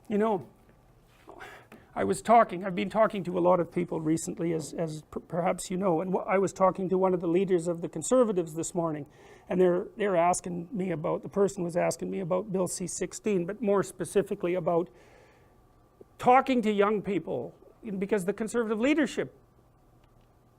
You know, I've been talking to a lot of people recently, as perhaps you know, and I was talking to one of the leaders of the Conservatives this morning, and they're asking me about, the person was asking me about Bill C-16, but more specifically about talking to young people, because the Conservative leadership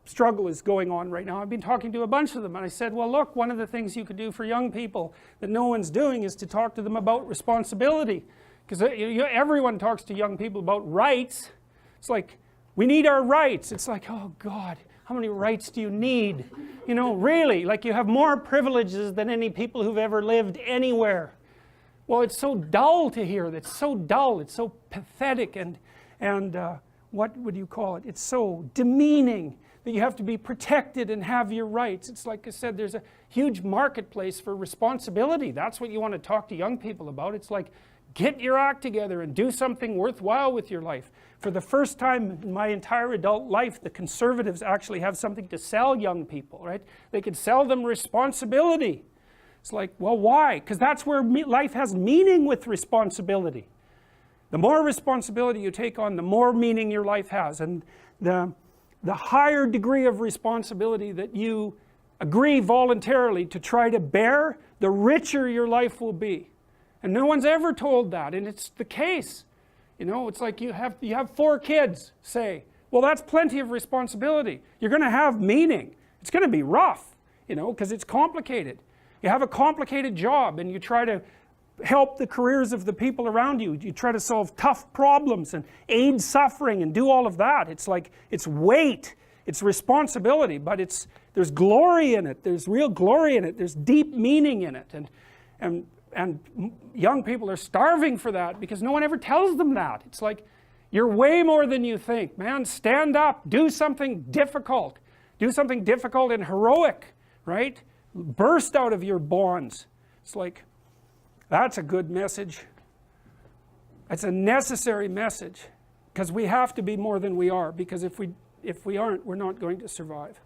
struggle is going on right now. I've been talking to a bunch of them, and I said, well look, one of the things you could do for young people that no one's doing is to talk to them about responsibility. Because everyone talks to young people about rights. It's like, we need our rights. It's like, oh God, how many rights do you need? You know, really, like you have more privileges than any people who've ever lived anywhere. Well, it's so dull to hear that. It's so dull, it's so pathetic, and what would you call it? It's so demeaning that you have to be protected and have your rights. It's like I said, there's a huge marketplace for responsibility. That's what you want to talk to young people about. It's like, get your act together and do something worthwhile with your life. For the first time in my entire adult life, the Conservatives actually have something to sell young people, right? They can sell them responsibility. It's like, well, why? Because that's where life has meaning with responsibility. The more responsibility you take on, the more meaning your life has. And the higher degree of responsibility that you agree voluntarily to try to bear, the richer your life will be. And no one's ever told that, and it's the case. You know, it's like you have 4 kids, say. Well, that's plenty of responsibility. You're going to have meaning. It's going to be rough, you know, because it's complicated. You have a complicated job, and you try to help the careers of the people around you. You try to solve tough problems and aid suffering and do all of that. It's like, it's weight, it's responsibility, but there's glory in it. There's real glory in it. There's deep meaning in it. And young people are starving for that because no one ever tells them that. It's like, you're way more than you think, man. Stand up, do something difficult. Do something difficult and heroic, right? Burst out of your bonds. It's like, that's a good message. It's a necessary message, because we have to be more than we are, because if we aren't, we're not going to survive.